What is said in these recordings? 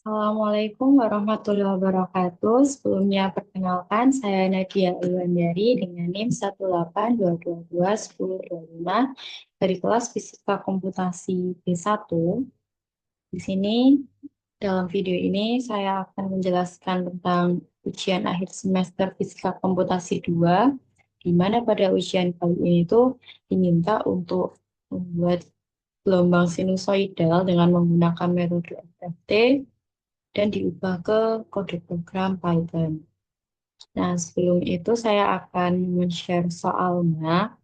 Assalamualaikum warahmatullahi wabarakatuh. Sebelumnya perkenalkan saya Nadia Iwandari dengan NIM 182221025 dari kelas Fisika Komputasi B1. Di sini dalam video ini saya akan menjelaskan tentang ujian akhir semester Fisika Komputasi 2, di mana pada ujian kali ini tuh diminta untuk membuat gelombang sinusoidal dengan menggunakan metode FFT dan diubah ke kode program Python. Nah, sebelum itu saya akan men-share soalnya.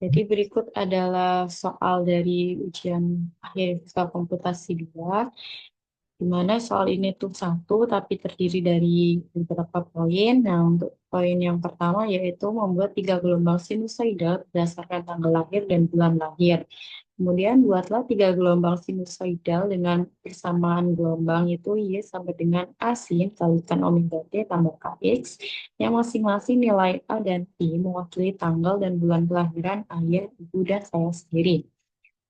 Jadi berikut adalah soal dari ujian akhir fisika komputasi 2, di mana soal ini tuh satu tapi terdiri dari beberapa poin. Nah, untuk poin yang pertama yaitu membuat tiga gelombang sinusoidal berdasarkan tanggal lahir dan bulan lahir. Kemudian buatlah tiga gelombang sinusoidal dengan persamaan gelombang itu Y sampai dengan A sin kalikan omega T tambah KX yang masing-masing nilai A dan I mewakili tanggal dan bulan kelahiran ayah, ibu, dan saya sendiri.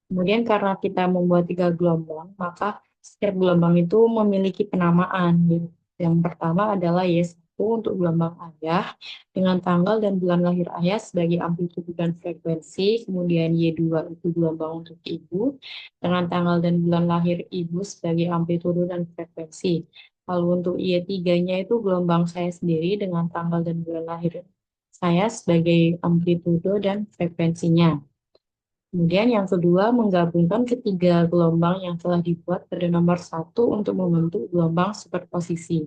Kemudian karena kita membuat tiga gelombang, maka setiap gelombang itu memiliki penamaan. Yang pertama adalah Y1 untuk gelombang ayah dengan tanggal dan bulan lahir ayah sebagai amplitudo dan frekuensi. Kemudian Y2 itu gelombang untuk ibu dengan tanggal dan bulan lahir ibu sebagai amplitudo dan frekuensi. Lalu untuk Y3-nya itu gelombang saya sendiri dengan tanggal dan bulan lahir saya sebagai amplitudo dan frekuensinya. Kemudian yang kedua, menggabungkan ketiga gelombang yang telah dibuat pada nomor satu untuk membentuk gelombang superposisi.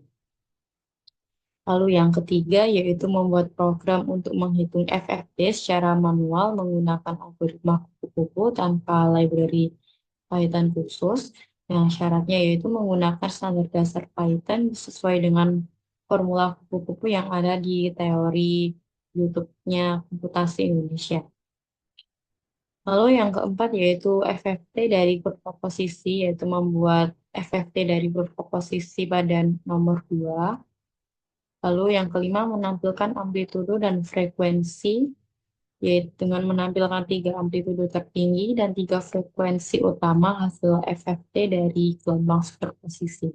Lalu yang ketiga, yaitu membuat program untuk menghitung FFT secara manual menggunakan algoritma kupu-kupu tanpa library Python khusus. Yang syaratnya yaitu menggunakan standar dasar Python sesuai dengan formula kupu-kupu yang ada di teori YouTube-nya Komputasi Indonesia. Lalu yang keempat yaitu FFT dari kurva posisi, yaitu membuat FFT dari kurva posisi pada nomor 2. Lalu yang kelima menampilkan amplitudo dan frekuensi, yaitu dengan menampilkan tiga amplitudo tertinggi dan tiga frekuensi utama hasil FFT dari gelombang superposisi.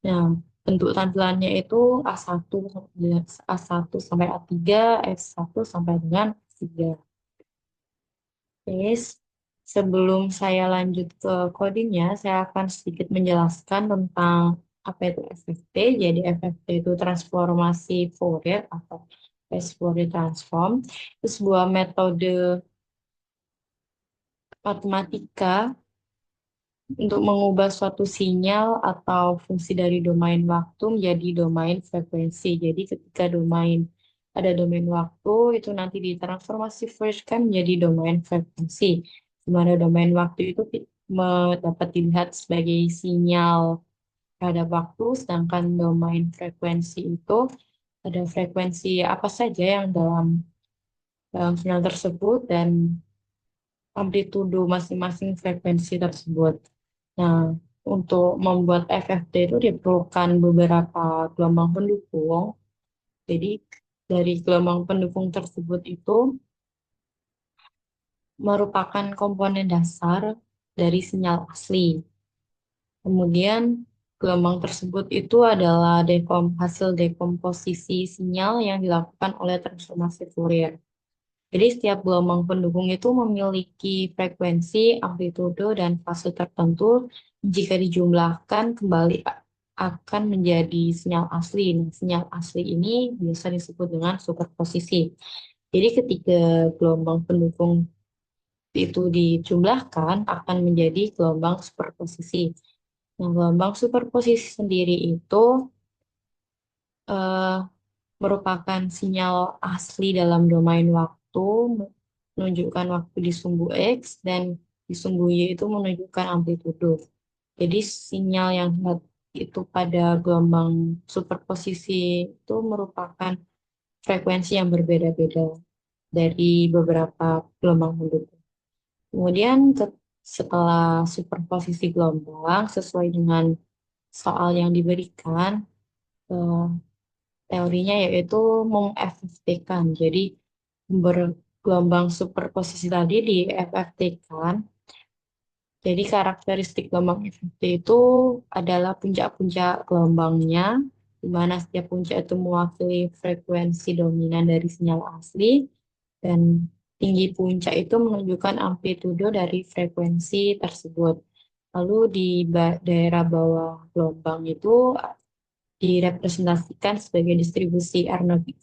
Nah, bentuk tampilannya itu A1 sampai A3, S1 sampai dengan S3. Oke, sebelum saya lanjut ke codingnya, saya akan sedikit menjelaskan tentang apa itu FFT. Jadi FFT itu transformasi Fourier atau phase Fourier transform. Itu sebuah metode matematika untuk mengubah suatu sinyal atau fungsi dari domain waktu menjadi domain frekuensi. Jadi ketika ada domain waktu itu nanti ditransformasi Fourier kan menjadi domain frekuensi. Di mana domain waktu itu dapat dilihat sebagai sinyal terhadap waktu, sedangkan domain frekuensi itu ada frekuensi apa saja yang dalam sinyal tersebut dan amplitudo masing-masing frekuensi tersebut. Nah, untuk membuat FFT itu diperlukan beberapa gelombang pendukung. Jadi dari gelombang pendukung tersebut itu merupakan komponen dasar dari sinyal asli. Kemudian gelombang tersebut itu adalah hasil dekomposisi sinyal yang dilakukan oleh transformasi Fourier. Jadi setiap gelombang pendukung itu memiliki frekuensi, amplitudo, dan fase tertentu. Jika dijumlahkan kembali akan menjadi sinyal asli. Nah, sinyal asli ini biasa disebut dengan superposisi. Jadi ketika gelombang pendukung itu dijumlahkan akan menjadi gelombang superposisi. Nah, gelombang superposisi sendiri itu eh, merupakan sinyal asli dalam domain waktu, menunjukkan waktu di sumbu X, dan di sumbu Y itu menunjukkan amplitudo. Jadi sinyal yang itu pada gelombang superposisi itu merupakan frekuensi yang berbeda-beda dari beberapa gelombang pendukung. Kemudian setelah superposisi gelombang sesuai dengan soal yang diberikan, eh, teorinya yaitu meng-FFT-kan. Jadi bergelombang superposisi tadi di FFT-kan. Jadi karakteristik gelombang FFT itu adalah puncak-puncak gelombangnya, di mana setiap puncak itu mewakili frekuensi dominan dari sinyal asli, dan tinggi puncak itu menunjukkan amplitudo dari frekuensi tersebut. Lalu di daerah bawah gelombang itu direpresentasikan sebagai distribusi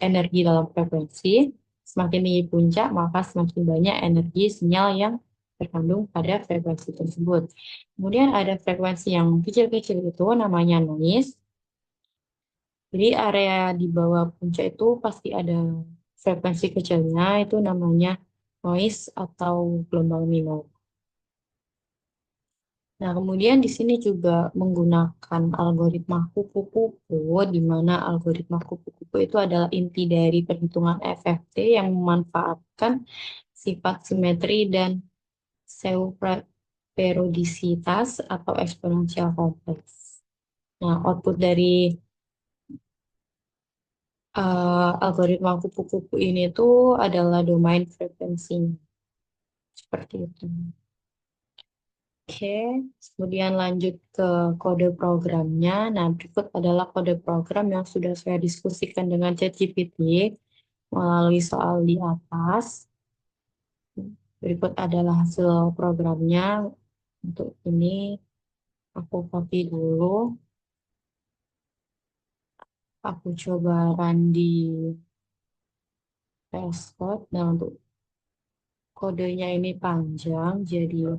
energi dalam frekuensi. Semakin tinggi puncak, maka semakin banyak energi sinyal yang terkandung pada frekuensi tersebut. Kemudian ada frekuensi yang kecil-kecil itu namanya noise. Jadi area di bawah puncak itu pasti ada frekuensi kecilnya, itu namanya noise atau gelombang minor. Nah, kemudian di sini juga menggunakan algoritma kupu-kupu, di mana algoritma kupu-kupu itu adalah inti dari perhitungan FFT yang memanfaatkan sifat simetri dan pseudo-periodisitas atau eksponensial kompleks. Nah, output dari algoritma kupu-kupu ini tuh adalah domain frekuensinya. Seperti itu. Oke, kemudian lanjut ke kode programnya. Nah, berikut adalah kode program yang sudah saya diskusikan dengan ChatGPT melalui soal di atas. Berikut adalah hasil programnya. Untuk ini, aku copy dulu. Aku coba run di VS Code. Nah, untuk kodenya ini panjang, jadi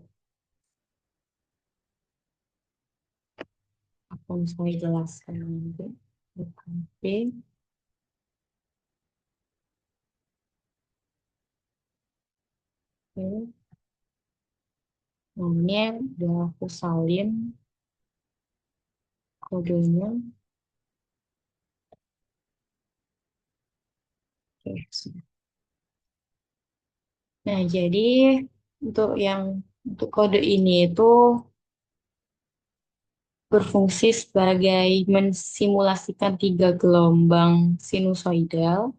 aku misalnya jelaskan nanti. Oke. Oke. Nah, ini udah aku salin kodenya. Oke. Nah, jadi untuk kode ini itu berfungsi sebagai mensimulasikan tiga gelombang sinusoidal,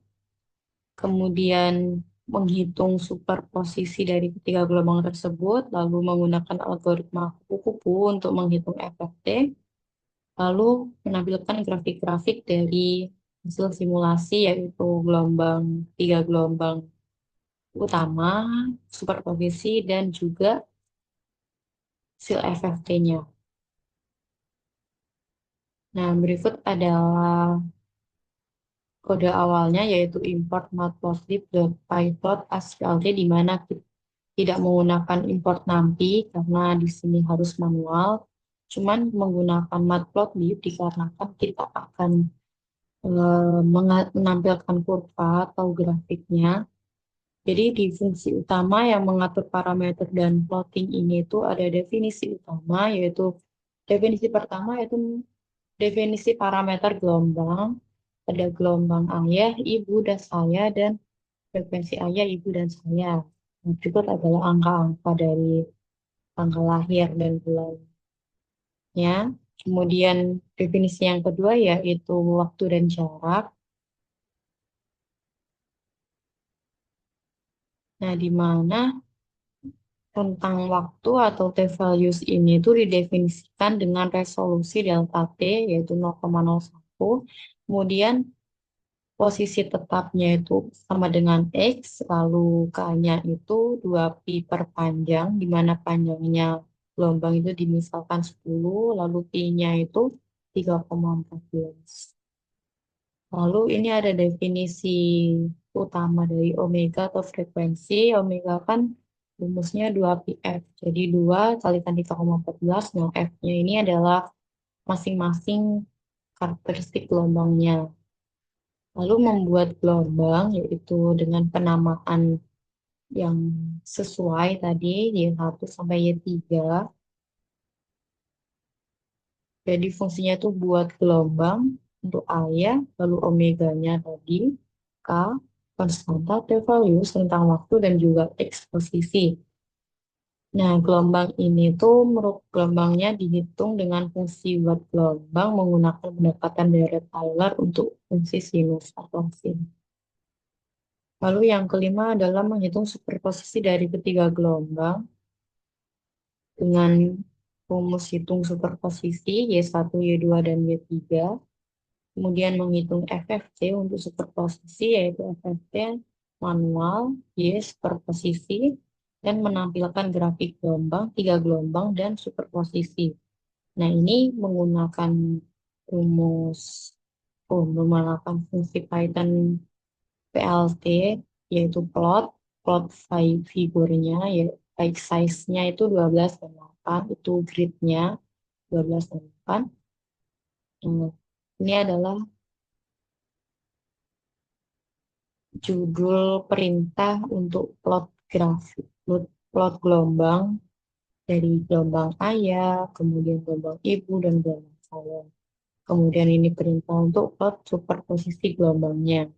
kemudian menghitung superposisi dari ketiga gelombang tersebut, lalu menggunakan algoritma kupu-kupu untuk menghitung FFT, lalu menampilkan grafik-grafik dari hasil simulasi yaitu tiga gelombang utama, superposisi, dan juga hasil FFT-nya. Nah, berikut adalah kode awalnya yaitu import matplotlib.pyplot asclt di mana tidak menggunakan import NumPy karena di sini harus manual. Cuman menggunakan matplotlib dikarenakan kita akan menampilkan kurva atau grafiknya. Jadi di fungsi utama yang mengatur parameter dan plotting ini itu ada definisi utama yaitu definisi pertama yaitu definisi parameter gelombang. Ada gelombang ayah, ibu, dan saya, dan frekuensi ayah, ibu, dan saya. Nah, berikut adalah angka-angka dari tanggal lahir dan bulannya. Kemudian definisi yang kedua yaitu waktu dan jarak. Nah, di mana tentang waktu atau T-values ini itu didefinisikan dengan resolusi delta T yaitu 0,01. Kemudian posisi tetapnya itu sama dengan X, lalu K-nya itu 2pi per panjang, di mana panjangnya gelombang itu dimisalkan 10, lalu Pi-nya itu 3,14. Lalu ini ada definisi utama dari omega atau frekuensi. Omega kan rumusnya 2πf, jadi 2 kalikan 3,14. Nah, F-nya ini adalah masing-masing karakteristik gelombangnya. Lalu membuat gelombang yaitu dengan penamaan yang sesuai tadi Y1 sampai Y3. Jadi fungsinya itu buat gelombang untuk ayah, lalu omeganya tadi K, konstanta T-value tentang waktu dan juga X posisi. Nah, gelombang ini tuh menurut gelombangnya dihitung dengan fungsi buat gelombang menggunakan pendekatan dari Taylor untuk fungsi sinus atau sin. Lalu yang kelima adalah menghitung superposisi dari ketiga gelombang dengan rumus hitung superposisi Y1, Y2, dan Y3. Kemudian menghitung FFT untuk superposisi yaitu FFT manual, Y superposisi, dan menampilkan grafik gelombang, tiga gelombang, dan superposisi. Nah, ini menggunakan rumus, menggunakan fungsi Python PLT, yaitu plot figurnya, ya, baik size-nya itu 12 dan 8, itu grid-nya 12 dan 8. Hmm, Ini adalah judul perintah untuk plot grafik, plot gelombang dari gelombang ayah, kemudian gelombang ibu, dan gelombang saya. Kemudian ini perintah untuk plot superposisi gelombangnya.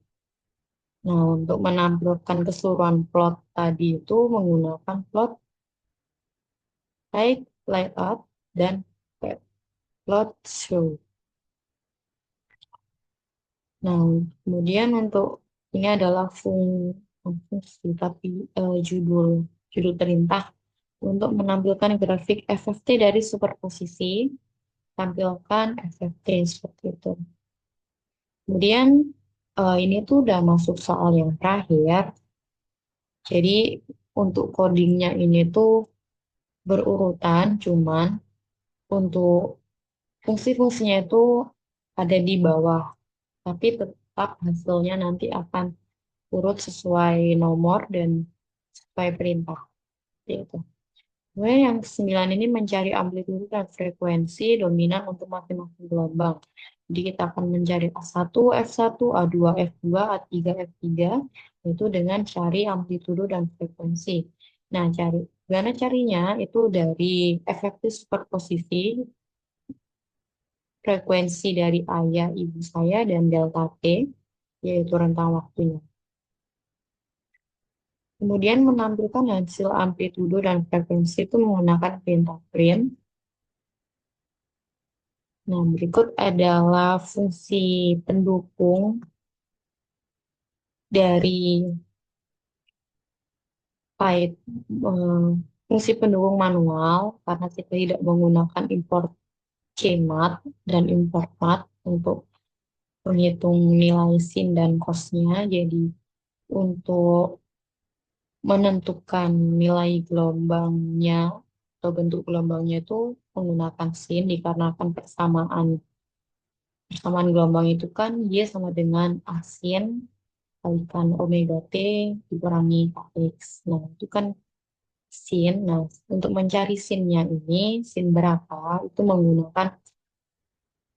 Nah, untuk menampilkan keseluruhan plot tadi itu menggunakan plot like, layout, dan plot show. Nah, kemudian untuk ini adalah fungsi, tapi judul judul perintah untuk menampilkan grafik FFT dari superposisi, tampilkan FFT seperti itu. Kemudian ini tuh udah masuk soal yang terakhir. Jadi untuk codingnya ini tuh berurutan, cuman untuk fungsi-fungsinya itu ada di bawah, tapi tetap hasilnya nanti akan urut sesuai nomor dan sesuai perintah. Gitu. Kemudian yang kesembilan ini mencari amplitudo dan frekuensi dominan untuk masing-masing gelombang. Jadi kita akan mencari A1, F1, A2, F2, A3, F3, itu dengan cari amplitudo dan frekuensi. Nah, gimana carinya? Itu dari efektif superposisi, frekuensi dari ayah, ibu saya, dan delta T, yaitu rentang waktunya. Kemudian menampilkan hasil amplitudo dan frekuensi itu menggunakan perintah print. Nah, berikut adalah fungsi pendukung dari fungsi pendukung manual karena kita tidak menggunakan import CMAT dan import MAT untuk menghitung nilai sin dan cosnya. Jadi untuk menentukan nilai gelombangnya atau bentuk gelombangnya itu menggunakan sin dikarenakan persamaan gelombang itu kan dia sama dengan asin kalikan omega T dikurangi kx. Nah, itu kan sin. Nah, untuk mencari sinnya ini, sin berapa, itu menggunakan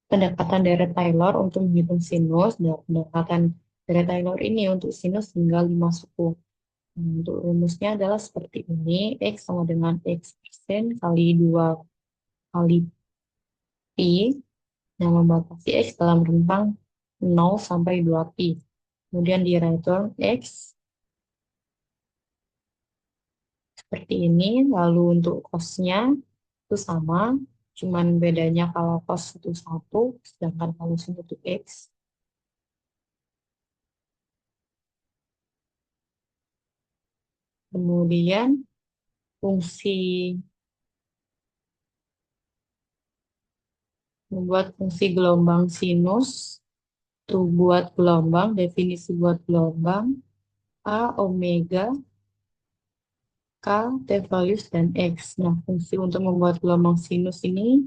pendekatan Deret Taylor untuk menghitung sinus, dan pendekatan Deret Taylor ini untuk sinus hingga 5 suku. Nah, untuk rumusnya adalah seperti ini, X sama dengan X persen kali 2 kali Pi, yang membatasi X dalam rentang 0 sampai 2 Pi. Kemudian di return X seperti ini, lalu untuk cos-nya itu sama, cuman bedanya kalau cos itu 1, sedangkan kalau sin itu X. Kemudian fungsi membuat fungsi gelombang sinus, itu buat gelombang, definisi buat gelombang, A, omega, K, T values, dan X. Nah, fungsi untuk membuat gelombang sinus ini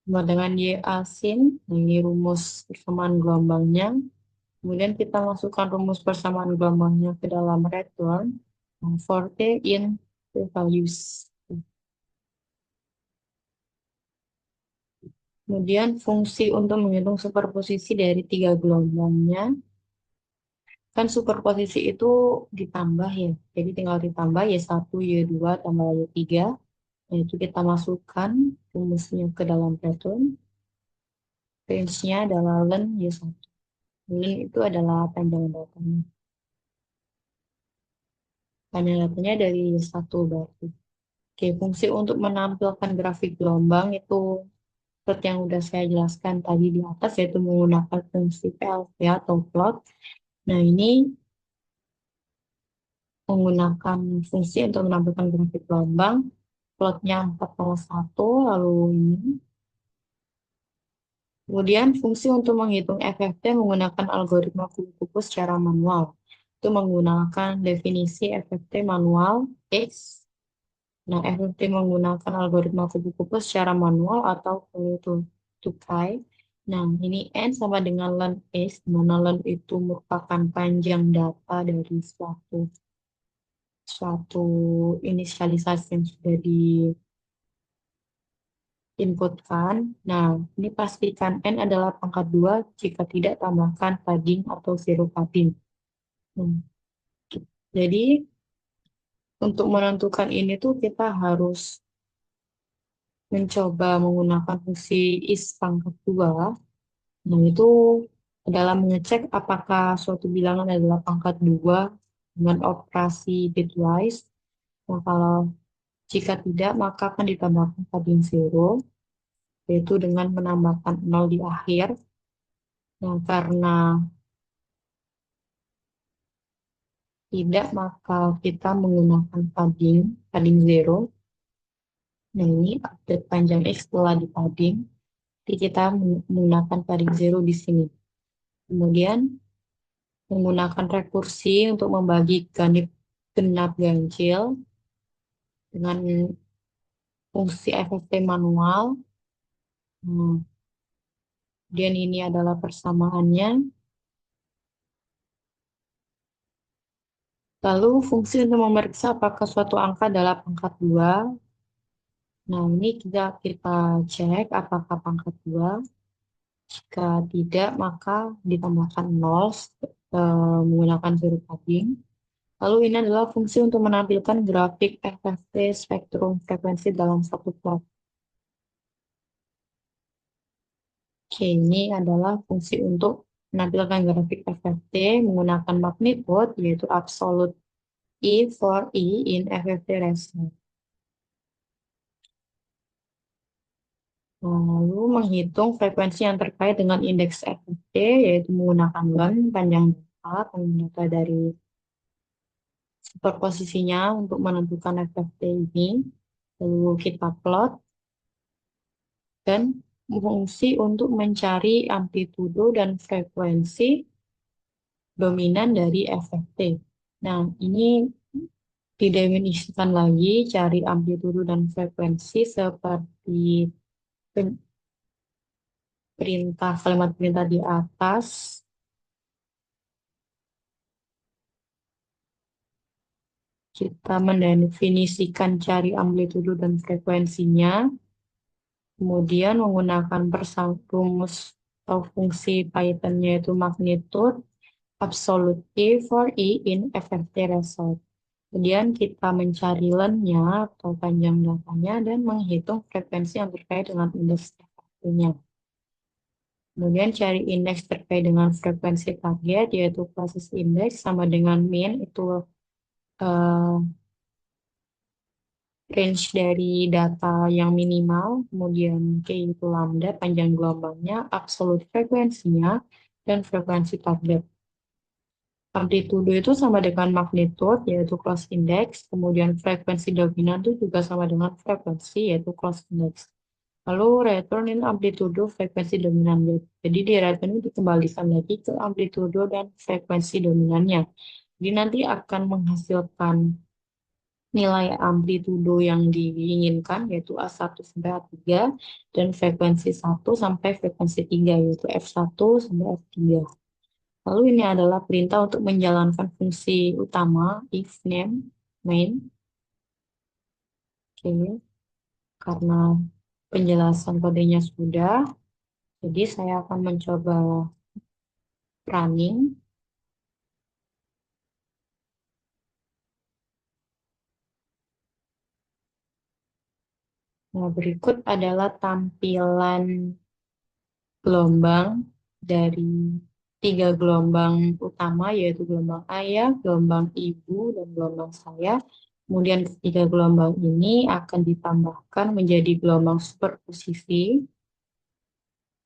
sama dengan Y A sin, nah, ini rumus persamaan gelombangnya. Kemudian kita masukkan rumus persamaan gelombangnya ke dalam return, forte in T values. Kemudian fungsi untuk menghitung superposisi dari tiga gelombangnya, kan superposisi itu ditambah ya. Jadi tinggal ditambah Y1, Y2, tambah Y3. Yaitu kita masukkan rumusnya ke dalam return. Range-nya adalah len Y1. Len itu adalah panjang datanya. Panjang datanya dari Y1 berarti. Oke, fungsi untuk menampilkan grafik gelombang itu seperti yang udah saya jelaskan tadi di atas, yaitu menggunakan fungsi PLT atau plot. Nah, ini menggunakan fungsi untuk menampilkan grafik gelombang, plotnya 4,1, lalu ini. Kemudian fungsi untuk menghitung FFT menggunakan algoritma kubu-kubu secara manual. Itu menggunakan definisi FFT manual X. Nah, FFT menggunakan algoritma kubu-kubu secara manual atau to-kai. Nah, ini N sama dengan len X, di mana len itu merupakan panjang data dari suatu inisialisasi yang sudah diinputkan. Nah, ini pastikan N adalah pangkat 2, jika tidak tambahkan padding atau zero padding. Hmm. Jadi, untuk menentukan ini tuh kita harus mencoba menggunakan fungsi is pangkat 2. Nah, itu adalah mengecek apakah suatu bilangan adalah pangkat 2 dengan operasi bitwise. Nah, kalau jika tidak, maka akan ditambahkan padding zero, yaitu dengan menambahkan 0 di akhir. Nah, karena tidak, maka kita menggunakan padding zero. Nah, ini update panjang X setelah di padding. Jadi kita menggunakan padding zero di sini. Kemudian menggunakan rekursi untuk membagi genap ganjil dengan fungsi FFT manual. Hmm, Kemudian ini adalah persamaannya. Lalu fungsi untuk memeriksa apakah suatu angka adalah pangkat 2. Nah, ini kita cek apakah pangkat 2. Jika tidak, maka ditambahkan 0 menggunakan zero padding. Lalu ini adalah fungsi untuk menampilkan grafik FFT spektrum frekuensi dalam satu plot. Oke, ini adalah fungsi untuk menampilkan grafik FFT menggunakan magnitude, yaitu absolute E for E in FFT ratio. Lalu menghitung frekuensi yang terkait dengan indeks FFT, yaitu menggunakan len, panjang data dari superposisinya untuk menentukan FFT ini. Lalu kita plot, dan fungsi untuk mencari amplitudo dan frekuensi dominan dari FFT. Nah, ini didefinisikan lagi, cari amplitudo dan frekuensi seperti kalimat perintah di atas. Kita mendefinisikan cari amplitudo dan frekuensinya, kemudian menggunakan rumus atau fungsi Python yaitu magnitude absolute E for E in FFT result. Kemudian kita mencari len-nya atau panjang datanya dan menghitung frekuensi yang terkait dengan indeks FFT-nya. Kemudian cari indeks terkait dengan frekuensi target, yaitu closest index sama dengan min, itu uh, range dari data yang minimal, kemudian K itu lambda, panjang gelombangnya, absolute frekuensinya, dan frekuensi target. Amplitudo itu sama dengan magnitude, yaitu cross index, kemudian frekuensi dominan itu juga sama dengan frekuensi, yaitu cross index. Lalu return in amplitudo frekuensi dominan. Jadi di return ini dikembalikan lagi ke amplitudo dan frekuensi dominannya. Jadi nanti akan menghasilkan nilai amplitudo yang diinginkan, yaitu A1 sampai A3, dan frekuensi 1 sampai frekuensi 3, yaitu F1 sampai F3. Lalu ini adalah perintah untuk menjalankan fungsi utama if name main. Oke, karena penjelasan kodenya sudah, jadi saya akan mencoba running. Nah, berikut adalah tampilan gelombang dari 3 gelombang utama, yaitu gelombang ayah, gelombang ibu, dan gelombang saya. Kemudian ketiga gelombang ini akan ditambahkan menjadi gelombang superposisi.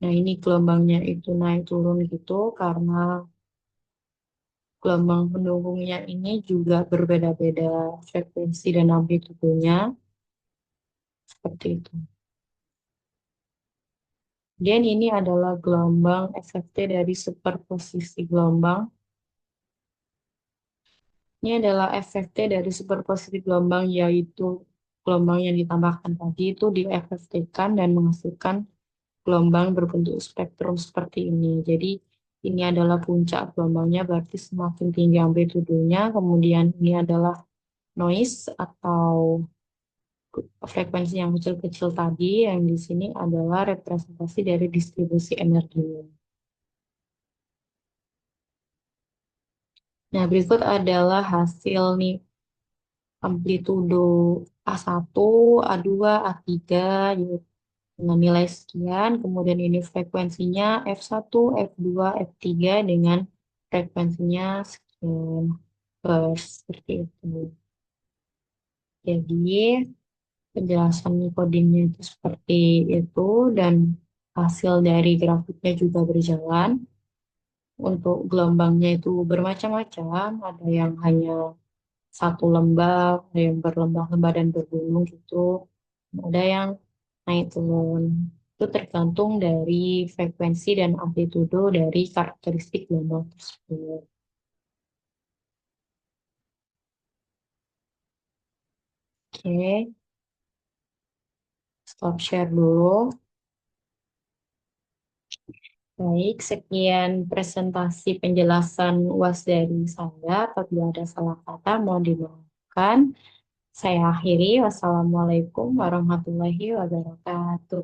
Nah, ini gelombangnya itu naik turun gitu karena gelombang pendukungnya ini juga berbeda-beda frekuensi dan amplitudenya, seperti itu. Dan ini adalah gelombang efektif dari superposisi gelombang. Ini adalah efektif dari superposisi gelombang, yaitu gelombang yang ditambahkan tadi itu diefektifkan dan menghasilkan gelombang berbentuk spektrum seperti ini. Jadi ini adalah puncak gelombangnya, berarti semakin tinggi amplitudenya. Kemudian ini adalah noise atau frekuensi yang kecil-kecil tadi, yang di sini adalah representasi dari distribusi energinya. Nah, berikut adalah hasil nih amplitudo A1, A2, A3 gitu, dengan nilai sekian. Kemudian ini frekuensinya F1, F2, F3 dengan frekuensinya sekian Hz, seperti itu. Jadi penjelasan codingnya itu seperti itu, dan hasil dari grafiknya juga berjalan. Untuk gelombangnya itu bermacam-macam, ada yang hanya satu lembab, ada yang berlembah-lembah dan bergunung gitu, ada yang naik turun. Itu tergantung dari frekuensi dan amplitudo dari karakteristik gelombang tersebut. Oke, stop share dulu. Baik, sekian presentasi penjelasan UAS dari saya. Apabila ada salah kata, mohon dimaafkan. Saya akhiri. Wassalamualaikum warahmatullahi wabarakatuh.